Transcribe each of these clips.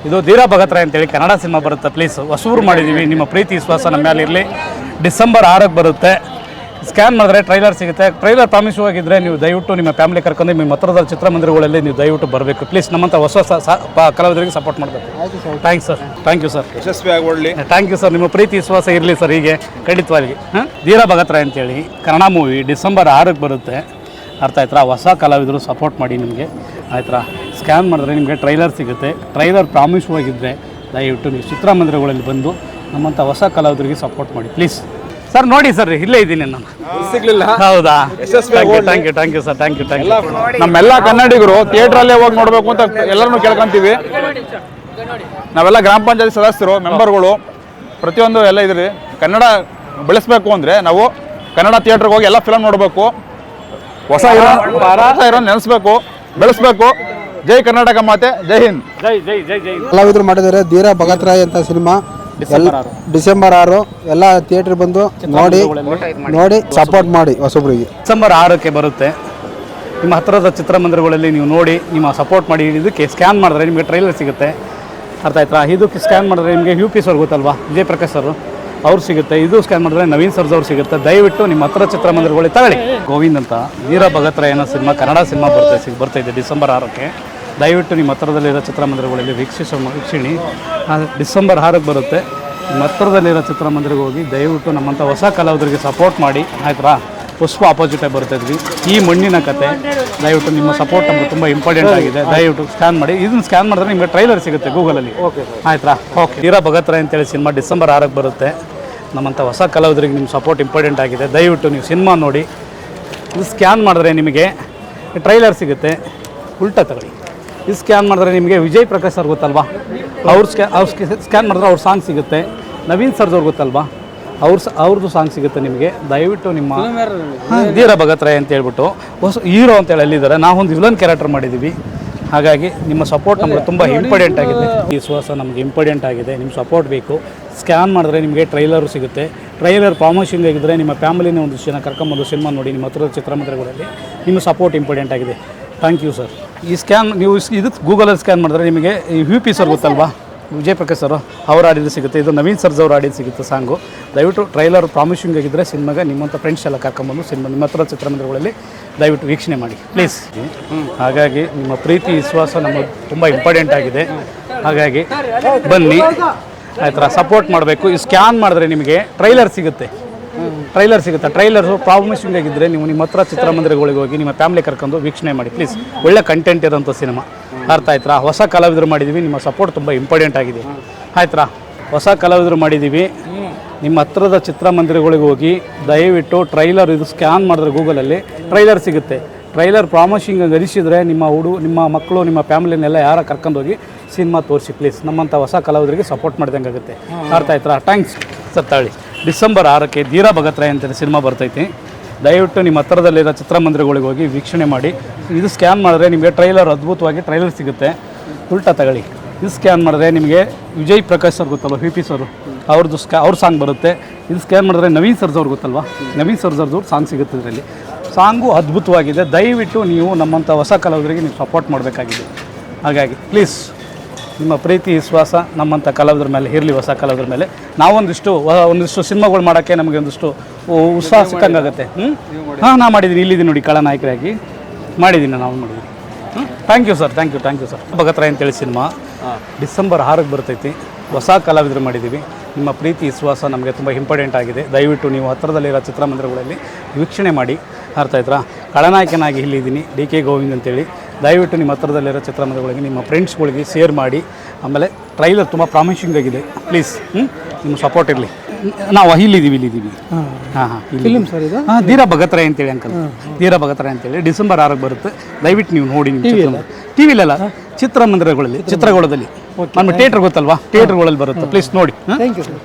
ಇದು ಧೀರಾ ಭಗತ್ರಾಯ್ ಅಂತೇಳಿ ಕನ್ನಡ ಸಿನಿಮಾ ಬರುತ್ತೆ. ಪ್ಲೀಸ್ ಹೊಸೂರು ಮಾಡಿದ್ದೀವಿ, ನಿಮ್ಮ ಪ್ರೀತಿ ವಿಶ್ವಾಸ ನಮ್ಮ ಮೇಲೆ ಇರಲಿ. ಡಿಸೆಂಬರ್ 6ಕ್ಕೆ ಬರುತ್ತೆ. ಸ್ಕ್ಯಾನ್ ಮಾಡಿದ್ರೆ ಟ್ರೈಲರ್ ಸಿಗುತ್ತೆ. ಟ್ರೈಲರ್ ಪ್ರಾಮಿಸವಾಗಿದ್ದರೆ ನೀವು ದಯವಿಟ್ಟು ನಿಮ್ಮ ಫ್ಯಾಮಿಲಿ ಕರ್ಕೊಂಡು ನಿಮ್ಮ ಹತ್ರದ ಚಿತ್ರಮಂದಿರಗಳಲ್ಲಿ ನೀವು ದಯವಿಟ್ಟು ಬರಬೇಕು ಪ್ಲೀಸ್. ನಮ್ಮಂಥ ಹೊಸ ಕಲಾವಿದರಿಗೆ ಸಪೋರ್ಟ್ ಮಾಡಬೇಕು. Thanks sir, thank you sir, ಯಶಸ್ವಿಯಾಗಿ ಓಡಲಿ. Thank you sir. ನಿಮ್ಮ ಪ್ರೀತಿ ವಿಶ್ವಾಸ ಇರಲಿ ಸರ್ ಹೀಗೆ ಖಂಡಿತವಾಗಿ. ಧೀರಾ ಭಗತ್ರಾಯ್ ಅಂತೇಳಿ ಕನ್ನಡ ಮೂವಿ ಡಿಸೆಂಬರ್ 6ಕ್ಕೆ ಬರುತ್ತೆ. ಅರ್ಥ ಆಯ್ತಾ? ಹೊಸ ಕಲಾವಿದರು ಸಪೋರ್ಟ್ ಮಾಡಿ ನಿಮಗೆ ಆಯ್ತಾ. ಸ್ಕ್ಯಾನ್ ಮಾಡಿದ್ರೆ ನಿಮಗೆ ಟ್ರೈಲರ್ ಸಿಗುತ್ತೆ. ಟ್ರೈಲರ್ ಪ್ರಾಮಿಸವಾಗಿದ್ದರೆ ದಯವಿಟ್ಟು ನೀವು ಚಿತ್ರಮಂದಿರಗಳಲ್ಲಿ ಬಂದು ನಮ್ಮಂಥ ಹೊಸ ಕಲಾವಿದರಿಗೆ ಸಪೋರ್ಟ್ ಮಾಡಿ ಪ್ಲೀಸ್. ಸರ್ ನೋಡಿ ಸರ್, ಇಲ್ಲೇ ಇದ್ದೀನಿ ನಾನು, ಸಿಗ್ಲಿಲ್ಲ. ಹೌದಾ? Thank you sir, thank you. ನಮ್ಮೆಲ್ಲ ಕನ್ನಡಿಗರು ಥಿಯೇಟ್ರಲ್ಲೇ ಹೋಗಿ ನೋಡಬೇಕು ಅಂತ ಎಲ್ಲರನ್ನೂ ಕೇಳ್ಕೊಂತೀವಿ. ನಾವೆಲ್ಲ ಗ್ರಾಮ ಪಂಚಾಯತ್ ಸದಸ್ಯರು, ಮೆಂಬರ್ಗಳು, ಪ್ರತಿಯೊಂದು ಎಲ್ಲ ಇದ್ರಿ. ಕನ್ನಡ ಬೆಳೆಸಬೇಕು ಅಂದರೆ ನಾವು ಕನ್ನಡ ಥಿಯೇಟ್ರಿಗೆ ಹೋಗಿ ಎಲ್ಲ ಫಿಲಮ್ ನೋಡಬೇಕು. ಹೊಸ ಹೀರೋ ನೆನೆಸ್ಬೇಕು, ಬೆಳೆಸ್ಬೇಕು. ಜೈ ಕರ್ನಾಟಕ ಮಾತೆ, ಜೈ ಹಿಂದ್. ಜೈ. ಕಲಾವಿದರು ಮಾಡಿದ್ದಾರೆ ಧೀರಾ ಭಗತ್ರಾಯ್ ಅಂತ ಸಿನಿಮಾ. ಡಿಸೆಂಬರ್ 6 ಎಲ್ಲ ಥಿಯೇಟರ್ ಬಂದು ನೋಡಿ ಸಪೋರ್ಟ್ ಮಾಡಿ ಹೊಸಬ್ರಿಗೆ. ಡಿಸೆಂಬರ್ 6ಕ್ಕೆ ಬರುತ್ತೆ. ನಿಮ್ಮ ಹತ್ತಿರದ ಚಿತ್ರಮಂದಿರಗಳಲ್ಲಿ ನೀವು ನೋಡಿ ನಿಮ್ಮ ಸಪೋರ್ಟ್ ಮಾಡಿ. ಇದಕ್ಕೆ ಸ್ಕ್ಯಾನ್ ಮಾಡಿದ್ರೆ ನಿಮಗೆ ಟ್ರೈಲರ್ ಸಿಗುತ್ತೆ. ಅರ್ಥ ಆಯ್ತಾ? ಇದಕ್ಕೆ ಸ್ಕ್ಯಾನ್ ಮಾಡಿದ್ರೆ ನಿಮಗೆ UP ಸರ್ ಗೊತ್ತಲ್ವಾ, ವಿಜಯ್ ಪ್ರಕಾಶ್ ಸರ್, ಅವ್ರು ಸಿಗುತ್ತೆ. ಇದು ಸ್ಕ್ಯಾನ್ ಮಾಡಿದ್ರೆ ನವೀನ್ ಸರ್ಜ್ ಅವ್ರು ಸಿಗುತ್ತೆ. ದಯವಿಟ್ಟು ನಿಮ್ಮ ಹತ್ತಿರ ಚಿತ್ರಮಂದಿರಗಳಿಗೆ ತಗೊಳ್ಳಿ. ಗೋವಿಂದ್ ಅಂತ ಧೀರಾ ಭಗತ್ರಾಯ್ ಅನ್ನೋ ಸಿನಿಮಾ, ಕನ್ನಡ ಸಿನಿಮಾ ಬರ್ತಾಯಿದೆ ಡಿಸೆಂಬರ್ 6ಕ್ಕೆ. ದಯವಿಟ್ಟು ನಿಮ್ಮ ಹತ್ತಿರದಲ್ಲಿರೋ ಚಿತ್ರಮಂದಿರಗಳಲ್ಲಿ ವೀಕ್ಷಣೆ. ಡಿಸೆಂಬರ್ 6ಕ್ಕೆ ಬರುತ್ತೆ. ನಿಮ್ಮ ಹತ್ತಿರದಲ್ಲಿರೋ ಚಿತ್ರಮಂದಿರಕ್ಕೆ ಹೋಗಿ ದಯವಿಟ್ಟು ನಮ್ಮಂಥ ಹೊಸ ಕಲಾವಿದರಿಗೆ ಸಪೋರ್ಟ್ ಮಾಡಿ ಆಯ್ತಾ. ಪುಷ್ಪ ಆಪೋಸಿಟಾಗಿ ಬರ್ತಾಯಿದ್ವಿ. ಈ ಮಣ್ಣಿನ ಕತೆ ದಯವಿಟ್ಟು ನಿಮ್ಮ ಸಪೋರ್ಟ್ ನಮಗೆ ತುಂಬ ಇಂಪಾರ್ಟೆಂಟ್ ಆಗಿದೆ. ದಯವಿಟ್ಟು ಸ್ಕ್ಯಾನ್ ಮಾಡಿ. ಇದನ್ನು ಸ್ಕ್ಯಾನ್ ಮಾಡಿದ್ರೆ ನಿಮಗೆ ಟ್ರೈಲರ್ ಸಿಗುತ್ತೆ ಗೂಗಲಲ್ಲಿ. ಆಯ್ತಾ? ಓಕೆ. ಧೀರಾ ಭಗತ್ರಾಯ್ ಅಂತೇಳಿ ಸಿನಿಮಾ ಡಿಸೆಂಬರ್ 6ಕ್ಕೆ ಬರುತ್ತೆ. ನಮ್ಮಂಥ ಹೊಸ ಕಲಾವಿದರಿಗೆ ನಿಮ್ಮ ಸಪೋರ್ಟ್ ಇಂಪಾರ್ಟೆಂಟ್ ಆಗಿದೆ. ದಯವಿಟ್ಟು ನೀವು ಸಿನಿಮಾ ನೋಡಿ. ಇದು ಸ್ಕ್ಯಾನ್ ಮಾಡಿದ್ರೆ ನಿಮಗೆ ಟ್ರೈಲರ್ ಸಿಗುತ್ತೆ. ಉಲ್ಟಾ ತಗೊಳ್ಳಿ. ಇದು ಸ್ಕ್ಯಾನ್ ಮಾಡಿದ್ರೆ ನಿಮಗೆ ವಿಜಯ್ ಪ್ರಕಾಶ್ ಸರ್ ಗೊತ್ತಲ್ವಾ, ಅವ್ರು ಸ್ಕ್ಯಾನ್ ಮಾಡಿದ್ರೆ ಅವ್ರ ಸಾಂಗ್ ಸಿಗುತ್ತೆ. ನವೀನ್ ಸರ್ಜ್ ಅವ್ರು ಗೊತ್ತಲ್ವಾ, ಅವ್ರದ್ದು ಸಾಂಗ್ ಸಿಗುತ್ತೆ ನಿಮಗೆ. ದಯವಿಟ್ಟು ನಿಮ್ಮ ಧೀರಾ ಭಗತ್ರಾಯ್ ಅಂತ ಹೇಳ್ಬಿಟ್ಟು ಹೊಸ ಹೀರೋ ಅಂತೇಳಿ ಅಲ್ಲಿದ್ದಾರೆ. ನಾವೊಂದು ವಿಲನ್ ಕ್ಯಾರೆಕ್ಟರ್ ಮಾಡಿದ್ದೀವಿ. ಹಾಗಾಗಿ ನಿಮ್ಮ ಸಪೋರ್ಟ್ ನಮಗೆ ತುಂಬ ಇಂಪಾರ್ಟೆಂಟ್ ಆಗಿದೆ. ಈ ವಿಶ್ವಾಸ ನಮಗೆ ಇಂಪಾರ್ಟೆಂಟ್ ಆಗಿದೆ. ನಿಮ್ಮ ಸಪೋರ್ಟ್ ಬೇಕು. ಸ್ಕ್ಯಾನ್ ಮಾಡಿದ್ರೆ ನಿಮಗೆ ಟ್ರೈಲರು ಸಿಗುತ್ತೆ. ಟ್ರೈಲರ್ ಪ್ರಾಮಿಸಿಂಗ್ ಆಗಿದ್ದರೆ ನಿಮ್ಮ ಫ್ಯಾಮಿಲಿನ ಒಂದು ಜನ ಕರ್ಕೊಂಬಂದು ಸಿನಿಮಾ ನೋಡಿ ನಿಮ್ಮ ಹತ್ತಿರದ ಚಿತ್ರಮಂದಿರಗಳಲ್ಲಿ. ನಿಮ್ಮ ಸಪೋರ್ಟ್ ಇಂಪಾರ್ಟೆಂಟ್ ಆಗಿದೆ. Thank you sir. ಈ ಸ್ಕ್ಯಾನ್ ನೀವು ಇದಕ್ಕೆ ಗೂಗಲಲ್ಲಿ ಸ್ಕ್ಯಾನ್ ಮಾಡಿದ್ರೆ ನಿಮಗೆ ಈ UP ಸರ್ ಗೊತ್ತಲ್ವಾ, ವಿಜಯ್ ಪ್ರಕಾಶ್ ಸರ್, ಅವ್ರು ಆಡಿದ್ದು ಸಿಗುತ್ತೆ. ಇದು ನವೀನ್ ಸರ್ಜ್ ಅವ್ರು ಆಡಿದ್ದು ಸಿಗುತ್ತೆ ಸಾಂಗು. ದಯವಿಟ್ಟು ಟ್ರೈಲರ್ ಪ್ರಾಮಿಸಿಂಗ್ ಆಗಿದ್ದರೆ ಸಿನಿಮಾಗೆ ನಿಮ್ಮಂಥ ಫ್ರೆಂಡ್ಸ್ ಎಲ್ಲ ಕರ್ಕೊಂಬಂದು ಸಿನಿಮಾ ನಿಮ್ಮ ಹತ್ರ ಚಿತ್ರಮಂದಿರಗಳಲ್ಲಿ ದಯವಿಟ್ಟು ವೀಕ್ಷಣೆ ಮಾಡಿ ಪ್ಲೀಸ್. ಹಾಗಾಗಿ ನಿಮ್ಮ ಪ್ರೀತಿ ವಿಶ್ವಾಸ ನಮಗೆ ತುಂಬ ಇಂಪಾರ್ಟೆಂಟ್ ಆಗಿದೆ. ಹಾಗಾಗಿ ಬನ್ನಿ ಆಯ್ತಾ, ಸಪೋರ್ಟ್ ಮಾಡಬೇಕು. ಈ ಸ್ಕ್ಯಾನ್ ಮಾಡಿದ್ರೆ ನಿಮಗೆ ಟ್ರೈಲರ್ ಸಿಗುತ್ತೆ. ಟ್ರೈಲರ್ಸು ಪ್ರಾಮಿಸಿಂಗ್ ಆಗಿದ್ದರೆ ನೀವು ನಿಮ್ಮ ಹತ್ರ ಚಿತ್ರಮಂದಿರಗಳಿಗೆ ಹೋಗಿ ನಿಮ್ಮ ಫ್ಯಾಮಿಲಿ ಕರ್ಕೊಂಡು ವೀಕ್ಷಣೆ ಮಾಡಿ ಪ್ಲೀಸ್. ಒಳ್ಳೆ ಕಂಟೆಂಟ್ ಇರೋಂಥ ಸಿನಿಮಾ. ಅರ್ಥ ಆಯ್ತಾ? ಹೊಸ ಕಲಾವಿದರು ಮಾಡಿದ್ದೀವಿ. ನಿಮ್ಮ ಸಪೋರ್ಟ್ ತುಂಬ ಇಂಪಾರ್ಟೆಂಟ್ ಆಗಿದೆ. ಆಯ್ತಾ? ಹೊಸ ಕಲಾವಿದರು ಮಾಡಿದ್ದೀವಿ. ನಿಮ್ಮ ಹತ್ತಿರದ ಚಿತ್ರಮಂದಿರಗಳಿಗೆ ಹೋಗಿ ದಯವಿಟ್ಟು ಟ್ರೈಲರ್ ಇದು ಸ್ಕ್ಯಾನ್ ಮಾಡಿದ್ರೆ ಗೂಗಲಲ್ಲಿ ಟ್ರೈಲರ್ ಸಿಗುತ್ತೆ. ಟ್ರೈಲರ್ ಪ್ರಾಮಿಸಿಂಗ್ ಗರಿಸಿದರೆ ನಿಮ್ಮ ಮಕ್ಕಳು ನಿಮ್ಮ ಫ್ಯಾಮಿಲಿನೆಲ್ಲ ಯಾರ ಕರ್ಕೊಂಡೋಗಿ ಸಿನಿಮಾ ತೋರಿಸಿ ಪ್ಲೀಸ್. ನಮ್ಮಂಥ ಹೊಸ ಕಲಾವಿದರಿಗೆ ಸಪೋರ್ಟ್ ಮಾಡಿದಂಗೆ ಆಗುತ್ತೆ. ಅರ್ಥ ಆಯ್ತಾ? Thanks sir. ತಾಳಿ ಡಿಸೆಂಬರ್ 6ಕ್ಕೆ ಧೀರಾ ಭಗತ್ರಾಯ್ ಅಂತ ಸಿನಿಮಾ ಬರ್ತೈತಿ. ದಯವಿಟ್ಟು ನಿಮ್ಮ ಹತ್ತಿರದಲ್ಲಿರೋ ಚಿತ್ರಮಂದಿರಗಳಿಗೆ ಹೋಗಿ ವೀಕ್ಷಣೆ ಮಾಡಿ. ಇದು ಸ್ಕ್ಯಾನ್ ಮಾಡಿದ್ರೆ ನಿಮಗೆ ಟ್ರೈಲರ್ ಅದ್ಭುತವಾಗಿ ಟ್ರೈಲರ್ ಸಿಗುತ್ತೆ. ಉಲ್ಟಾ ತಗೊಳ್ಳಿ. ಇದು ಸ್ಕ್ಯಾನ್ ಮಾಡಿದ್ರೆ ನಿಮಗೆ ವಿಜಯ್ ಪ್ರಕಾಶ್ ಸರ್ ಗೊತ್ತಲ್ವ, UP ಸರ್, ಅವ್ರ ಸಾಂಗ್ ಬರುತ್ತೆ. ಇದು ಸ್ಕ್ಯಾನ್ ಮಾಡಿದ್ರೆ ನವೀನ್ ಸರ್ಜ್ ಅವ್ರು ಗೊತ್ತಲ್ವ, ನವೀನ್ ಸರ್ಜ್ ಅವ್ರದ್ದು ಸಾಂಗ್ ಸಿಗುತ್ತೆ. ಇದರಲ್ಲಿ ಸಾಂಗು ಅದ್ಭುತವಾಗಿದೆ. ದಯವಿಟ್ಟು ನೀವು ನಮ್ಮಂಥ ಹೊಸ ಕಲಾವಿದರಿಗೆ ನೀವು ಸಪೋರ್ಟ್ ಮಾಡಬೇಕಾಗಿದೆ. ಹಾಗಾಗಿ ಪ್ಲೀಸ್ ನಿಮ್ಮ ಪ್ರೀತಿ ವಿಶ್ವಾಸ ನಮ್ಮಂಥ ಕಲಾವಿದರ ಮೇಲೆ ಇರಲಿ. ಹೊಸ ಕಲಾವಿದರ ಮೇಲೆ ಒಂದಿಷ್ಟು ಸಿನಿಮಾಗಳು ಮಾಡೋಕ್ಕೆ ನಮಗೆ ಒಂದಿಷ್ಟು ಉತ್ಸಾಹ ಸಿಕ್ಕಂಗಾಗುತ್ತೆ. ನಾ ಮಾಡಿದ್ದೀನಿ. ಇಲ್ಲಿದ್ದೀನಿ ನೋಡಿ, ಖಳನಾಯಕರಾಗಿ ಮಾಡಿದ್ದೀನಿ. ನಾವು ಮಾಡಿದ್ದೀನಿ. Thank you sir. ಭಗತ್ರಾಯ್ ಅಂತೇಳಿ ಸಿನಿಮಾ ಡಿಸೆಂಬರ್ 6ಕ್ಕೆ ಬರ್ತೈತಿ. ಹೊಸ ಕಲಾವಿದರು ಮಾಡಿದ್ದೀವಿ. ನಿಮ್ಮ ಪ್ರೀತಿ ವಿಶ್ವಾಸ ನಮಗೆ ತುಂಬ ಇಂಪಾರ್ಟೆಂಟ್ ಆಗಿದೆ. ದಯವಿಟ್ಟು ನೀವು ಹತ್ತಿರದಲ್ಲಿರೋ ಚಿತ್ರಮಂದಿರಗಳಲ್ಲಿ ವೀಕ್ಷಣೆ ಮಾಡಿ. ಅರ್ಥ ಆಯ್ತಾ? ಖಳನಾಯಕನಾಗಿ ಇಲ್ಲಿದ್ದೀನಿ, DK ಗೋವಿಂದ್ ಅಂತೇಳಿ. ದಯವಿಟ್ಟು ನಿಮ್ಮ ಹತ್ತಿರದಲ್ಲಿರೋ ಚಿತ್ರಮಂದಿರಗಳಿಗೆ ನಿಮ್ಮ ಫ್ರೆಂಡ್ಸ್ಗಳಿಗೆ ಶೇರ್ ಮಾಡಿ. ಆಮೇಲೆ ಟ್ರೈಲರ್ ತುಂಬ ಪ್ರಾಮಿಸಿಂಗ್ ಆಗಿದೆ. ಪ್ಲೀಸ್ ನಿಮ್ಮ ಸಪೋರ್ಟ್ ಇರಲಿ. ನಾವು ಇಲ್ಲಿದ್ದೀವಿ. ಫಿಲ್ಮ್ ಸರ್ ಇದು. ಧೀರಾ ಭಗತ್ರಾಯ್ ಅಂತೇಳಿ ಅಂಕಲ್. ಧೀರಾ ಭಗತ್ರಾಯ್ ಅಂತೇಳಿ ಡಿಸೆಂಬರ್ 6ಕ್ಕೆ ಬರುತ್ತೆ. ದಯವಿಟ್ಟು ನೀವು ನೋಡಿ. TVಲೆಲ್ಲ ಚಿತ್ರಗೋಳದಲ್ಲಿ ನಮ್ಮ ಥಿಯೇಟ್ರ್ ಗೊತ್ತಲ್ವಾ, ಥಿಯೇಟ್ರ್ಗಳಲ್ಲಿ ಬರುತ್ತೆ. ಪ್ಲೀಸ್ ನೋಡಿ.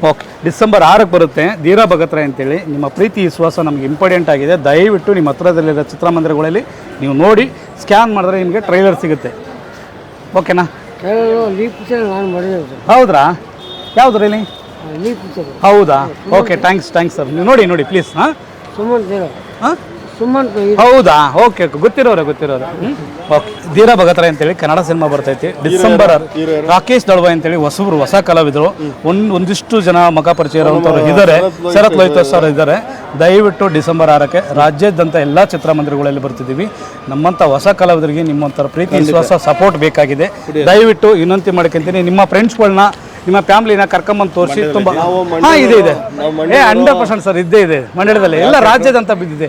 ಓಕೆ. ಡಿಸೆಂಬರ್ 6ಕ್ಕೆ ಬರುತ್ತೆ ಧೀರಾ ಭಗತ್ರಾಯ್ ಅಂತೇಳಿ. ನಿಮ್ಮ ಪ್ರೀತಿ ವಿಶ್ವಾಸ ನಮಗೆ ಇಂಪಾರ್ಟೆಂಟ್ ಆಗಿದೆ. ದಯವಿಟ್ಟು ನಿಮ್ಮ ಹತ್ತಿರದಲ್ಲಿರೋ ಚಿತ್ರಮಂದಿರಗಳಲ್ಲಿ ನೀವು ನೋಡಿ. ಸ್ಕ್ಯಾನ್ ಮಾಡಿದ್ರೆ ನಿಮಗೆ ಟ್ರೈಲರ್ ಸಿಗುತ್ತೆ. ಓಕೆನಾ? ಹೌದ್ರಾ? ಯಾವುದ್ರಲ್ಲಿ? ಹೌದಾ? ಓಕೆ. Thanks sir. ನೀವು ನೋಡಿ ಪ್ಲೀಸ್. ಹೌದಾ? ಓಕೆ ಓಕೆ, ಗೊತ್ತಿರೋರೆ ಓಕೆ. ಧೀರ ಭಗತ್ರಾಯ್ ಅಂತೇಳಿ ಕನ್ನಡ ಸಿನಿಮಾ ಬರ್ತೈತಿ ಡಿಸೆಂಬರ್. ರಾಕೇಶ್ ದಳ್ವಾಯ್ ಅಂತೇಳಿ ಹೊಸ ಕಲಾವಿದರು, ಒಂದಿಷ್ಟು ಜನ ಮುಖ ಪರಿಚಯ ಇರುವಂಥವ್ರು ಇದ್ದಾರೆ. ಶರತ್ ಲೋಹಿತ್ ಸರ್ ಇದ್ದಾರೆ. ದಯವಿಟ್ಟು ಡಿಸೆಂಬರ್ 6ಕ್ಕೆ ರಾಜ್ಯಾದ್ಯಂತ ಎಲ್ಲ ಚಿತ್ರಮಂದಿರಗಳಲ್ಲಿ ಬರ್ತಿದ್ದೀವಿ. ನಮ್ಮಂಥ ಹೊಸ ಕಲಾವಿದರಿಗೆ ನಿಮ್ಮಂಥ ಪ್ರೀತಿ ವಿಶ್ವಾಸ ಸಪೋರ್ಟ್ ಬೇಕಾಗಿದೆ. ದಯವಿಟ್ಟು ವಿನಂತಿ ಮಾಡ್ಕೊಂತೀನಿ, ನಿಮ್ಮ ಫ್ರೆಂಡ್ಸ್ಗಳನ್ನ ನಿಮ್ಮ ಫ್ಯಾಮಿಲಿನ ಕರ್ಕೊಂಬಂದು ತೋರಿಸಿ. ತುಂಬ ಇದೆ 100% ಸರ್, ಇದೆ ಮಂಡ್ಯದಲ್ಲಿ ಎಲ್ಲ ರಾಜ್ಯದಂತ ಬಿದ್ದಿದೆ.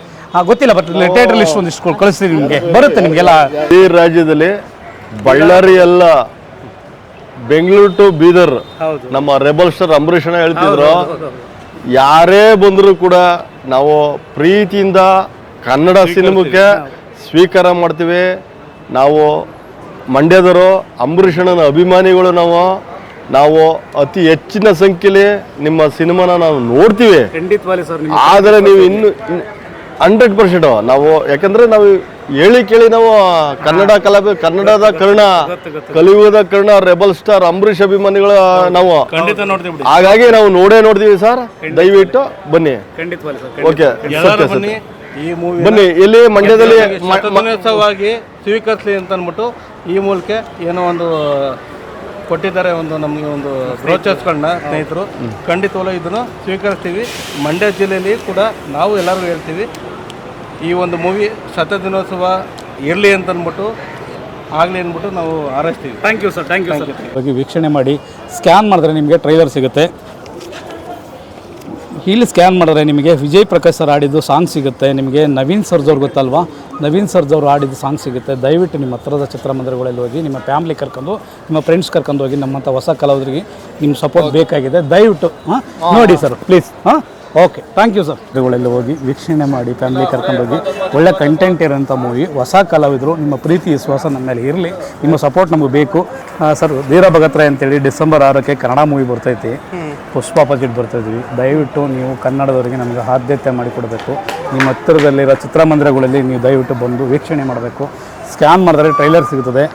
ಗೊತ್ತಿಲ್ಲ, ಬಟ್ ಥಿಯೇಟರ್ ಲಿಸ್ಟ್ ಒಂದಿಷ್ಟು ಕಳಿಸ್ತೀವಿ ನಿಮಗೆ, ಬರುತ್ತೆ ನಿಮಗೆಲ್ಲ. ಈ ರಾಜ್ಯದಲ್ಲಿ ಬಳ್ಳಾರಿ ಎಲ್ಲ ಬೆಂಗಳೂರು ಟು ಬೀದರ್ ನಮ್ಮ ರೆಬಲ್ ಸ್ಟಾರ್ ಅಂಬರೀಷ್ ಅಣ್ಣ ಹೇಳ್ತಿದ್ರು, ಯಾರೇ ಬಂದರೂ ಕೂಡ ನಾವು ಪ್ರೀತಿಯಿಂದ ಕನ್ನಡ ಸಿನಿಮಾಕ್ಕೆ ಸ್ವೀಕಾರ ಮಾಡ್ತೀವಿ. ನಾವು ಮಂಡ್ಯದವರು, ಅಂಬರೀಷ್ ಅಣ್ಣನ ಅಭಿಮಾನಿಗಳು. ನಾವು ಅತಿ ಹೆಚ್ಚಿನ ಸಂಖ್ಯೆಯಲ್ಲಿ ನಿಮ್ಮ ಸಿನಿಮಾನ ನಾವು ನೋಡ್ತೀವಿ. ಆದರೆ ನೀವು ಇನ್ನು 100% ನಾವು, ಯಾಕಂದ್ರೆ ನಾವು ಹೇಳಿ ಕೇಳಿ ನಾವು ಕನ್ನಡದ ಕರ್ಣ, ಕಲಿಯುಗದ ಕರ್ಣ, ರೆಬಲ್ ಸ್ಟಾರ್ ಅಂಬರೀಷ್ ಅಭಿಮಾನಿಗಳು ನಾವು. ಹಾಗಾಗಿ ನಾವು ನೋಡ್ತೀವಿ ಸರ್. ದಯವಿಟ್ಟು ಬನ್ನಿ. ಓಕೆ, ಬನ್ನಿ. ಇಲ್ಲಿ ಮಂಡ್ಯದಲ್ಲಿ ಸ್ವೀಕರಿಸಲಿ ಅಂತ ಅಂದ್ಬಿಟ್ಟು ಈ ಮೂಲಕ ಏನೋ ಒಂದು ಕೊಟ್ಟಿದ್ದಾರೆ, ನಮಗೆ ಒಂದು ಬ್ರೋಚರ್ಸ್ಗಳನ್ನ ಸ್ನೇಹಿತರು. ಖಂಡಿತವಲ್ಲ ಇದನ್ನು ಸ್ವೀಕರಿಸ್ತೀವಿ. ಮಂಡ್ಯ ಜಿಲ್ಲೆಯಲ್ಲಿ ಕೂಡ ನಾವು ಎಲ್ಲರಿಗೂ ಹೇಳ್ತೀವಿ, ಈ ಒಂದು ಮೂವಿ ಶತದಿನೋತ್ಸವ ಇರಲಿ ಅಂತ ಅಂದ್ಬಿಟ್ಟು ಆಗಲಿ ಅಂದ್ಬಿಟ್ಟು ನಾವು ಹಾರೈಸ್ತೀವಿ. Thank you sir. ವೀಕ್ಷಣೆ ಮಾಡಿ. ಸ್ಕ್ಯಾನ್ ಮಾಡಿದ್ರೆ ನಿಮಗೆ ಟ್ರೈಲರ್ ಸಿಗುತ್ತೆ. ಇಲ್ಲಿ ಸ್ಕ್ಯಾನ್ ಮಾಡಿದ್ರೆ ನಿಮಗೆ ವಿಜಯ್ ಪ್ರಕಾಶ್ ಸರ್ ಆಡಿದ್ದು ಸಾಂಗ್ ಸಿಗುತ್ತೆ. ನಿಮಗೆ ನವೀನ್ ಸರ್ಜೋರ್ ಗೊತ್ತಲ್ವಾ, ನವೀನ್ ಸರ್ಜೋರು ಆಡಿದ್ದು ಸಾಂಗ್ ಸಿಗುತ್ತೆ. ದಯವಿಟ್ಟು ನಿಮ್ಮ ಹತ್ರದ ಚಿತ್ರಮಂದಿರಗಳಲ್ಲಿ ಹೋಗಿ ನಿಮ್ಮ ಫ್ಯಾಮಿಲಿ ಕರ್ಕೊಂಡು, ನಿಮ್ಮ ಫ್ರೆಂಡ್ಸ್ ಕರ್ಕೊಂಡು ಹೋಗಿ. ನಮ್ಮಂಥ ಹೊಸ ಕಲಾವಿದರಿಗೆ ನಿಮ್ಮ ಸಪೋರ್ಟ್ ಬೇಕಾಗಿದೆ. ದಯವಿಟ್ಟು ನೋಡಿ sir, please. Okay, thank you sir. ಇವುಗಳಲ್ಲಿ ಹೋಗಿ ವೀಕ್ಷಣೆ ಮಾಡಿ, ಫ್ಯಾಮಿಲಿ ಕರ್ಕೊಂಡೋಗಿ. ಒಳ್ಳೆ ಕಂಟೆಂಟ್ ಇರೋಂಥ ಮೂವಿ. ಹೊಸ ಕಲಾವಿದರು, ನಿಮ್ಮ ಪ್ರೀತಿ ವಿಶ್ವಾಸ ನಮ್ಮ ಮೇಲೆ ಇರಲಿ. ನಿಮ್ಮ ಸಪೋರ್ಟ್ ನಮಗೆ ಬೇಕು ಸರ್. ಧೀರ ಭಗತ್ರಾಯ್ ಅಂತೇಳಿ ಡಿಸೆಂಬರ್ 6ಕ್ಕೆ ಕನ್ನಡ ಮೂವಿ ಬರ್ತೈತಿ. ಪುಷ್ಪ ಬಜೆಟ್ ಬರ್ತಾಯಿದ್ವಿ. ದಯವಿಟ್ಟು ನೀವು ಕನ್ನಡದವರಿಗೆ ನಮಗೆ ಆದ್ಯತೆ ಮಾಡಿಕೊಡಬೇಕು. ನಿಮ್ಮ ಹತ್ತಿರದಲ್ಲಿರೋ ಚಿತ್ರಮಂದಿರಗಳಲ್ಲಿ ನೀವು ದಯವಿಟ್ಟು ಬಂದು ವೀಕ್ಷಣೆ ಮಾಡಬೇಕು. ಸ್ಕ್ಯಾನ್ ಮಾಡಿದ್ರೆ ಟ್ರೈಲರ್ ಸಿಗುತ್ತದೆ.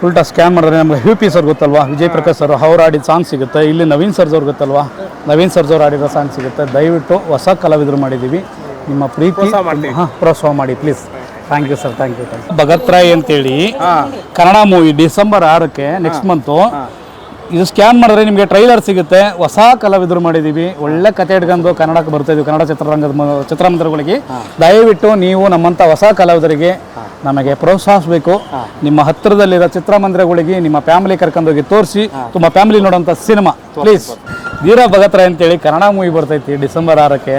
ಉಲ್ಟಾ ಸ್ಕ್ಯಾನ್ ಮಾಡಿದ್ರೆ ನಮಗೆ UP ಸರ್ ಗೊತ್ತಲ್ವಾ, ವಿಜಯ್ ಪ್ರಕಾಶ್ ಸರ್, ಅವ್ರು ಆಡಿದ ಸಾಂಗ್ ಸಿಗುತ್ತೆ. ಇಲ್ಲಿ ನವೀನ್ ಸರ್ಜೋರ್ ಗೊತ್ತಲ್ವಾ, ನವೀನ್ ಸರ್ಜೋರ್ ಆಡಿರೋ ಸಾಂಗ್ ಸಿಗುತ್ತೆ. ದಯವಿಟ್ಟು ಹೊಸ ಕಲಾವಿದರು ಮಾಡಿದ್ದೀವಿ. ನಿಮ್ಮ ಪ್ರೀತಿ ಪ್ರೋತ್ಸಾಹ ಮಾಡಿ please. Thank you sir, thank you. Bhagat Roy ಅಂತೇಳಿ ಕನ್ನಡ ಮೂವಿ ಡಿಸೆಂಬರ್ 6ಕ್ಕೆ ನೆಕ್ಸ್ಟ್ ಮಂತು. ಇದು ಸ್ಕ್ಯಾನ್ ಮಾಡಿದ್ರೆ ನಿಮಗೆ ಟ್ರೈಲರ್ ಸಿಗುತ್ತೆ. ಹೊಸ ಕಲಾವಿದರು ಮಾಡಿದ್ದೀವಿ. ಒಳ್ಳೆ ಕತೆ ಇಟ್ಕೊಂಡು ಕನ್ನಡಕ್ಕೆ ಬರ್ತಾಯಿದ್ವಿ, ಕನ್ನಡ ಚಿತ್ರಮಂದಿರಗಳಿಗೆ. ದಯವಿಟ್ಟು ನೀವು ನಮ್ಮಂಥ ಹೊಸ ಕಲಾವಿದರಿಗೆ ನಮಗೆ ಪ್ರೋತ್ಸಾಹಿಸಬೇಕು. ನಿಮ್ಮ ಹತ್ತಿರದಲ್ಲಿರೋ ಚಿತ್ರಮಂದಿರಗಳಿಗೆ ನಿಮ್ಮ ಫ್ಯಾಮಿಲಿ ಕರ್ಕೊಂಡೋಗಿ ತೋರಿಸಿ. ತುಂಬ ಫ್ಯಾಮಿಲಿ ನೋಡೋಂಥ ಸಿನಿಮಾ ಪ್ಲೀಸ್. ಧೀರ ಭಗತ್ರಾಯ್ ಅಂತೇಳಿ ಕನ್ನಡ ಮೂವಿ ಬರ್ತೈತಿ ಡಿಸೆಂಬರ್ 6ಕ್ಕೆ.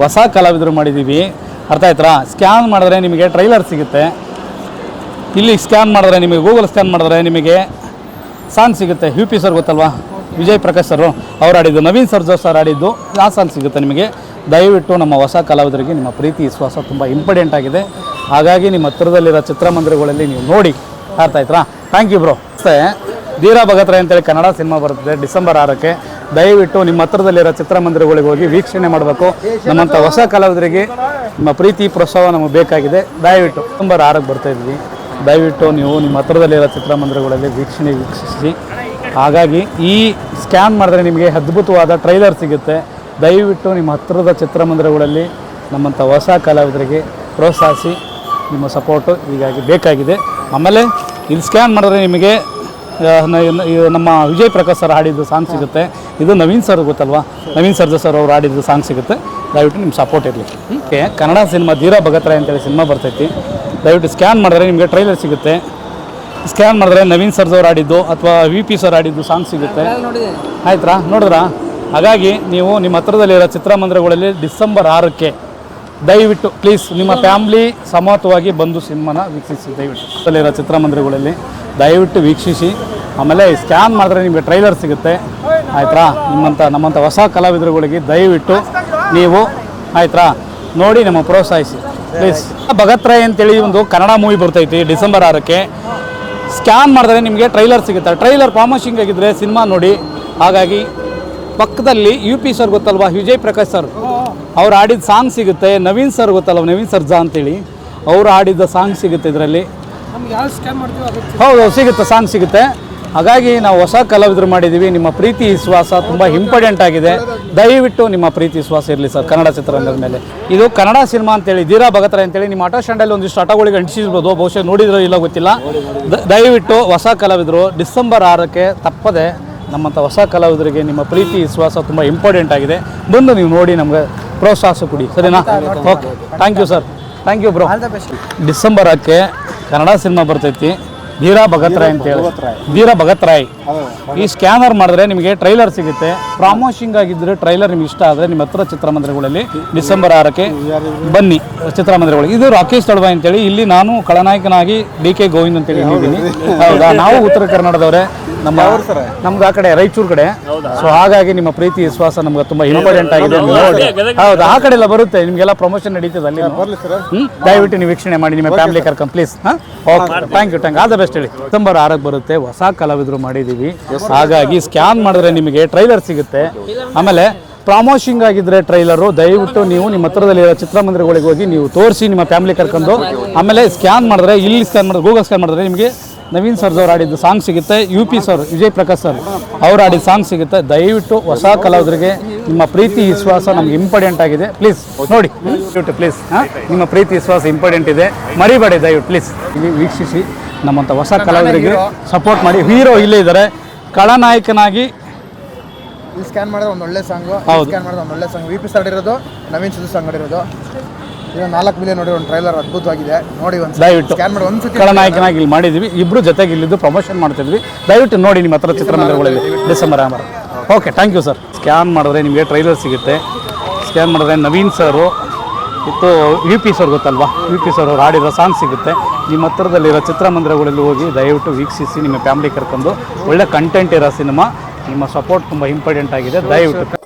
ಹೊಸ ಕಲಾವಿದರು ಮಾಡಿದ್ದೀವಿ, ಅರ್ಥ ಆಯ್ತಾ? ಸ್ಕ್ಯಾನ್ ಮಾಡಿದ್ರೆ ನಿಮಗೆ ಟ್ರೈಲರ್ ಸಿಗುತ್ತೆ. ಇಲ್ಲಿ ಸ್ಕ್ಯಾನ್ ಮಾಡಿದ್ರೆ ನಿಮಗೆ, ಗೂಗಲ್ ಸ್ಕ್ಯಾನ್ ಮಾಡಿದ್ರೆ ನಿಮಗೆ ಸಾಂಗ್ ಸಿಗುತ್ತೆ. UP ಸರ್ ಗೊತ್ತಲ್ವಾ, ವಿಜಯ್ ಪ್ರಕಾಶ್ ಸರು, ಅವ್ರು ಆಡಿದ್ದು. ನವೀನ್ ಸರ್ಜೋರ್ ಸರ್ ಆಡಿದ್ದು ಆ ಸಾಂಗ್ ಸಿಗುತ್ತೆ ನಿಮಗೆ. ದಯವಿಟ್ಟು ನಮ್ಮ ಹೊಸ ಕಲಾವಿದರಿಗೆ ನಿಮ್ಮ ಪ್ರೀತಿ ವಿಶ್ವಾಸ ತುಂಬ ಇಂಪಾರ್ಟೆಂಟ್ ಆಗಿದೆ. ಹಾಗಾಗಿ ನಿಮ್ಮ ಹತ್ತಿರದಲ್ಲಿರೋ ಚಿತ್ರಮಂದಿರಗಳಲ್ಲಿ ನೀವು ನೋಡಿ, ಅರ್ಥ ಆಯ್ತಾ? Thank you bro. ಮತ್ತೆ ಧೀರ ಭಗತ್ರಾಯ್ ಅಂತೇಳಿ ಕನ್ನಡ ಸಿನಿಮಾ ಬರ್ತದೆ ಡಿಸೆಂಬರ್ 6ಕ್ಕೆ. ದಯವಿಟ್ಟು ನಿಮ್ಮ ಹತ್ತಿರದಲ್ಲಿರೋ ಚಿತ್ರಮಂದಿರಗಳಿಗೆ ಹೋಗಿ ವೀಕ್ಷಣೆ ಮಾಡಬೇಕು. ನಮ್ಮಂಥ ಹೊಸ ಕಲಾವಿದರಿಗೆ ನಿಮ್ಮ ಪ್ರೀತಿ ಪ್ರೋತ್ಸಾಹ ನಮಗೆ ಬೇಕಾಗಿದೆ. ದಯವಿಟ್ಟು ಡಿಸೆಂಬರ್ 6ಕ್ಕೆ ಬರ್ತಾಯಿದ್ವಿ. ದಯವಿಟ್ಟು ನೀವು ನಿಮ್ಮ ಹತ್ತಿರದಲ್ಲಿರೋ ಚಿತ್ರಮಂದಿರಗಳಲ್ಲಿ ವೀಕ್ಷಿಸಿ. ಹಾಗಾಗಿ ಈ ಸ್ಕ್ಯಾನ್ ಮಾಡಿದ್ರೆ ನಿಮಗೆ ಅದ್ಭುತವಾದ ಟ್ರೈಲರ್ ಸಿಗುತ್ತೆ. ದಯವಿಟ್ಟು ನಿಮ್ಮ ಹತ್ತಿರದ ಚಿತ್ರಮಂದಿರಗಳಲ್ಲಿ ನಮ್ಮಂಥ ಹೊಸ ಕಲಾವಿದರಿಗೆ ಪ್ರೋತ್ಸಾಹಿಸಿ. ನಿಮ್ಮ ಸಪೋರ್ಟು ಹೀಗಾಗಿ ಬೇಕಾಗಿದೆ. ಆಮೇಲೆ ಇಲ್ಲಿ ಸ್ಕ್ಯಾನ್ ಮಾಡಿದ್ರೆ ನಿಮಗೆ ನಮ್ಮ ವಿಜಯ್ ಪ್ರಕಾಶ್ ಸರ್ ಆಡಿದ್ದು ಸಾಂಗ್ ಸಿಗುತ್ತೆ. ಇದು ನವೀನ್ ಸರ್ ಗೊತ್ತಲ್ವಾ, ನವೀನ್ ಸರ್ಜಾ ಸರ್ ಅವ್ರು ಆಡಿದ್ದು ಸಾಂಗ್ ಸಿಗುತ್ತೆ. ದಯವಿಟ್ಟು ನಿಮ್ಮ ಸಪೋರ್ಟ್ ಇರಲಿ. ಓಕೆ, ಕನ್ನಡ ಸಿನಿಮಾ ಧೀರ ಭಗತ್ರಾಯ್ ಅಂತೇಳಿ ಸಿನಿಮಾ ಬರ್ತೈತಿ. ದಯವಿಟ್ಟು ಸ್ಕ್ಯಾನ್ ಮಾಡಿದ್ರೆ ನಿಮಗೆ ಟ್ರೈಲರ್ ಸಿಗುತ್ತೆ. ಸ್ಕ್ಯಾನ್ ಮಾಡಿದ್ರೆ ನವೀನ್ ಸರ್ಜ್ ಅವ್ರು ಆಡಿದ್ದು ಅಥವಾ UP ಸರ್ ಆಡಿದ್ದು ಸಾಂಗ್ ಸಿಗುತ್ತೆ. ಆಯ್ತಾ, ನೋಡಿದ್ರಾ? ಹಾಗಾಗಿ ನೀವು ನಿಮ್ಮ ಹತ್ತಿರದಲ್ಲಿರೋ ಚಿತ್ರಮಂದಿರಗಳಲ್ಲಿ ಡಿಸೆಂಬರ್ 6ಕ್ಕೆ ದಯವಿಟ್ಟು ಪ್ಲೀಸ್ ನಿಮ್ಮ ಫ್ಯಾಮ್ಲಿ ಸಮೇತವಾಗಿ ಬಂದು ಸಿನಿಮಾನ ವೀಕ್ಷಿಸಿ. ದಯವಿಟ್ಟು ಅಲ್ಲಿರೋ ಚಿತ್ರಮಂದಿರಗಳಲ್ಲಿ ದಯವಿಟ್ಟು ವೀಕ್ಷಿಸಿ. ಆಮೇಲೆ ಸ್ಕ್ಯಾನ್ ಮಾಡಿದ್ರೆ ನಿಮಗೆ ಟ್ರೈಲರ್ ಸಿಗುತ್ತೆ. ಆಯ್ತಾ? ನಮ್ಮಂಥ ಹೊಸ ಕಲಾವಿದರುಗಳಿಗೆ ದಯವಿಟ್ಟು ನೀವು ಆಯ್ತಾ ನೋಡಿ ನಮ್ಮ ಪ್ರೋತ್ಸಾಹಿಸಿ ಪ್ಲೀಸ್. ಭಗತ್ರಾಯ್ ಅಂತೇಳಿ ಒಂದು ಕನ್ನಡ ಮೂವಿ ಬರ್ತೈತಿ ಡಿಸೆಂಬರ್ 6ಕ್ಕೆ. ಸ್ಕ್ಯಾನ್ ಮಾಡಿದ್ರೆ ನಿಮಗೆ ಟ್ರೈಲರ್ ಸಿಗುತ್ತೆ. ಟ್ರೈಲರ್ ಪ್ರಾಮಿಸಿಂಗ್ ಆಗಿದ್ದರೆ ಸಿನಿಮಾ ನೋಡಿ. ಹಾಗಾಗಿ ಪಕ್ಕದಲ್ಲಿ UP ಸರ್ ಗೊತ್ತಲ್ವಾ, ವಿಜಯ್ ಪ್ರಕಾಶ್ ಸರ್, ಅವ್ರು ಆಡಿದ ಸಾಂಗ್ ಸಿಗುತ್ತೆ. ನವೀನ್ ಸರ್ ಗೊತ್ತಲ್ವ, ನವೀನ್ ಸರ್ಜಾ ಅಂತೇಳಿ, ಅವರು ಆಡಿದ ಸಾಂಗ್ ಸಿಗುತ್ತೆ ಇದರಲ್ಲಿ. ಹೌದು, ಸಿಗುತ್ತೆ, ಸಾಂಗ್ ಸಿಗುತ್ತೆ. ಹಾಗಾಗಿ ನಾವು ಹೊಸ ಕಲಾವಿದರು ಮಾಡಿದ್ದೀವಿ. ನಿಮ್ಮ ಪ್ರೀತಿ ವಿಶ್ವಾಸ ತುಂಬ ಇಂಪಾರ್ಟೆಂಟ್ ಆಗಿದೆ. ದಯವಿಟ್ಟು ನಿಮ್ಮ ಪ್ರೀತಿ ವಿಶ್ವಾಸ ಇರಲಿ ಸರ್ ಕನ್ನಡ ಚಿತ್ರರಂಗದ ಮೇಲೆ. ಇದು ಕನ್ನಡ ಸಿನಿಮಾ ಅಂತೇಳಿ ಧೀರಾ ಭಗತ್ರಾಯ್ ಅಂತೇಳಿ ನಿಮ್ಮ ಆಟೋ ಸ್ಟ್ಯಾಂಡಲ್ಲಿ ಒಂದಿಷ್ಟು ಆಟೋಗಳಿಗೆ ಅಂಟಿಸಿರ್ಬೋದು, ಬಹುಶಃ ನೋಡಿದ್ರೋ ಇಲ್ಲ ಗೊತ್ತಿಲ್ಲ. ದಯವಿಟ್ಟು ಹೊಸ ಕಲಾವಿದರು ಡಿಸೆಂಬರ್ 6ಕ್ಕೆ ತಪ್ಪದೆ ನಮ್ಮಂಥ ಹೊಸ ಕಲಾವಿದರಿಗೆ ನಿಮ್ಮ ಪ್ರೀತಿ ವಿಶ್ವಾಸ ತುಂಬ ಇಂಪಾರ್ಟೆಂಟ್ ಆಗಿದೆ. ಬಂದು ನೀವು ನೋಡಿ ನಮಗೆ ಪ್ರೋತ್ಸಾಹ ಕೊಡಿ, ಸರಿನಾ? Okay, thank you sir, thank you bro. December 6ಕ್ಕೆ ಕನ್ನಡ ಸಿನಿಮಾ ಬರ್ತೈತಿ, ಧೀರಾ ಭಗತ್ರಾಯ್ ಅಂತೇಳಿ. ಧೀರಾ ಭಗತ್ರಾಯ್ ಈ ಸ್ಕ್ಯಾನರ್ ಮಾಡಿದ್ರೆ ನಿಮಗೆ ಟ್ರೈಲರ್ ಸಿಗುತ್ತೆ. ಪ್ರಾಮೋಷಿಂಗ್ ಆಗಿದ್ದರೆ ಟ್ರೈಲರ್ ನಿಮ್ಗೆ ಇಷ್ಟ ಆದರೆ ನಿಮ್ಮ ಹತ್ರ ಚಿತ್ರಮಂದಿರಗಳಲ್ಲಿ ಡಿಸೆಂಬರ್ 6ಕ್ಕೆ ಬನ್ನಿ ಚಿತ್ರಮಂದಿರಗಳಿಗೆ. ಇದು ರಾಕೇಶ್ ತಳವಾಯಿ ಅಂತೇಳಿ, ಇಲ್ಲಿ ನಾನು ಖಳನಾಯಕನಾಗಿ DK ಗೋವಿಂದ್ ಅಂತೇಳಿ ಇದ್ದೀನಿ. ಹೌದಾ, ನಾವು ಉತ್ತರ ಕನ್ನಡದವರೇ, ನಮ್ದು ಆ ಕಡೆ ರಾಯಚೂರು ಕಡೆ. ಸೊ ಹಾಗಾಗಿ ನಿಮ್ಮ ಪ್ರೀತಿ ವಿಶ್ವಾಸ ನಮ್ಗೆ ತುಂಬ ಇಂಪಾರ್ಟೆಂಟ್ ಆಗಿದೆ. ನೋಡಿ, ಹೌದು, ಆ ಕಡೆ ಎಲ್ಲ ಬರುತ್ತೆ, ನಿಮಗೆಲ್ಲ ಪ್ರಮೋಷನ್ ನಡೀತದೆ ಅಲ್ಲಿ. ದಯವಿಟ್ಟು ನೀವು ವೀಕ್ಷಣೆ ಮಾಡಿ, ನಿಮ್ಮ ಫ್ಯಾಮಿಲಿ ಕರ್ಕೊಂಡು please. Okay, thank you, all the best ಹೇಳಿ. ಡಿಸೆಂಬರ್ 6ಕ್ಕೆ ಬರುತ್ತೆ, ಹೊಸ ಕಲಾವಿದರು ಮಾಡಿದ್ದೀವಿ. ಹಾಗಾಗಿ ಸ್ಕ್ಯಾನ್ ಮಾಡಿದ್ರೆ ನಿಮಗೆ ಟ್ರೈಲರ್ ಸಿಗುತ್ತೆ. ಆಮೇಲೆ ಪ್ರಾಮೋಷಿಂಗ್ ಆಗಿದ್ದರೆ ಟ್ರೈಲರು ದಯವಿಟ್ಟು ನೀವು ನಿಮ್ಮ ಹತ್ರದಲ್ಲಿರೋ ಚಿತ್ರಮಂದಿರಗಳಿಗೆ ಹೋಗಿ ನೀವು ತೋರಿಸಿ ನಿಮ್ಮ ಫ್ಯಾಮಿಲಿ ಕರ್ಕೊಂಡು. ಆಮೇಲೆ ಸ್ಕ್ಯಾನ್ ಮಾಡಿದ್ರೆ, ಇಲ್ಲಿ ಸ್ಕ್ಯಾನ್ ಮಾಡಿದ್ರೆ, ಗೂಗಲ್ ಸ್ಕ್ಯಾನ್ ಮಾಡಿದ್ರೆ ನಿಮಗೆ ನವೀನ್ ಸರ್ದವ್ರು ಆಡಿದ್ದು ಸಾಂಗ್ ಸಿಗುತ್ತೆ, UP sir, Vijay Prakash sir ಅವ್ರು ಆಡಿದ ಸಾಂಗ್ ಸಿಗುತ್ತೆ. ದಯವಿಟ್ಟು ಹೊಸ ಕಲಾವಿದರಿಗೆ ನಿಮ್ಮ ಪ್ರೀತಿ ವಿಶ್ವಾಸ ನಮ್ಗೆ ಇಂಪಾರ್ಟೆಂಟ್ ಆಗಿದೆ. ಪ್ಲೀಸ್ ನೋಡಿ, ಪ್ಲೀಸ್ ನಿಮ್ಮ ಪ್ರೀತಿ ವಿಶ್ವಾಸ ಇಂಪಾರ್ಟೆಂಟ್ ಇದೆ, ಮರಿಬೇಡಿ ದಯವಿಟ್ಟು ಪ್ಲೀಸ್. ಇಲ್ಲಿ ವೀಕ್ಷಿಸಿ ನಮ್ಮಂಥ ಹೊಸ ಕಲಾವಿದರಿಗೆ ಸಪೋರ್ಟ್ ಮಾಡಿ. ಹೀರೋ ಇಲ್ಲೇ ಇದ್ದಾರೆ, ಖಳನಾಯಕನಾಗಿ ಸ್ಕ್ಯಾನ್ ಮಾಡಿದ್ರೆ ಒಂದು ಒಳ್ಳೆ ಸಾಂಗು, ಸ್ಕ್ಯಾನ್ ಮಾಡಿದ್ರೆ ಒಂದು ಒಳ್ಳೆ ಸಾಂಗ್. VP ಸರ್ ಆಡಿರೋದು, ನವೀನ್ ಸಿದ್ದು ಸಾಂಗ್ ಆಡಿರೋದು. ಈಗ 4 ಮಿಲಿಯನ್ ನೋಡಿ, ಒಂದು ಟ್ರೈಲರ್ ಅದ್ಭುತವಾಗಿದೆ. ನೋಡಿ ಒಂದು ದಯವಿಟ್ಟು ಸ್ಕ್ಯಾನ್ ಮಾಡಿ ಒಂದು ಸತಿ ಖಳನಾಯಕನಾಗಿ ಇಲ್ಲಿ ಮಾಡಿದ್ವಿ, ಇಬ್ಬರು ಜೊತೆಗೆ ಇಲ್ಲಿದ್ದು ಪ್ರಮೋಷನ್ ಮಾಡ್ತಿದ್ವಿ. ದಯವಿಟ್ಟು ನೋಡಿ ನಿಮ್ಮ ಹತ್ರ ಚಿತ್ರಮಂದಿರಗಳಲ್ಲಿ December 6. Okay, thank you sir. Scan ಮಾಡಿದ್ರೆ ನಿಮಗೆ ಟ್ರೈಲರ್ ಸಿಗುತ್ತೆ. ಸ್ಕ್ಯಾನ್ ಮಾಡಿದ್ರೆ ನವೀನ್ ಸರು ಇತ್ತು, UP ಸರ್ ಗೊತ್ತಲ್ವಾ, UP ಸರ್ ಅವ್ರು ಹಾಡಿರೋ ಸಾಂಗ್ ಸಿಗುತ್ತೆ. ನಿಮ್ಮ ಹತ್ರದಲ್ಲಿರೋ ಚಿತ್ರಮಂದಿರಗಳಲ್ಲಿ ಹೋಗಿ ದಯವಿಟ್ಟು ವೀಕ್ಷಿಸಿ, ನಿಮ್ಮ ಫ್ಯಾಮಿಲಿ ಕರ್ಕೊಂಡು. ಒಳ್ಳೆ ಕಂಟೆಂಟ್ ಇರೋ ಸಿನಿಮಾ, ನಿಮ್ಮ ಸಪೋರ್ಟ್ ತುಂಬ ಇಂಪಾರ್ಟೆಂಟ್ ಆಗಿದೆ. ದಯವಿಟ್ಟು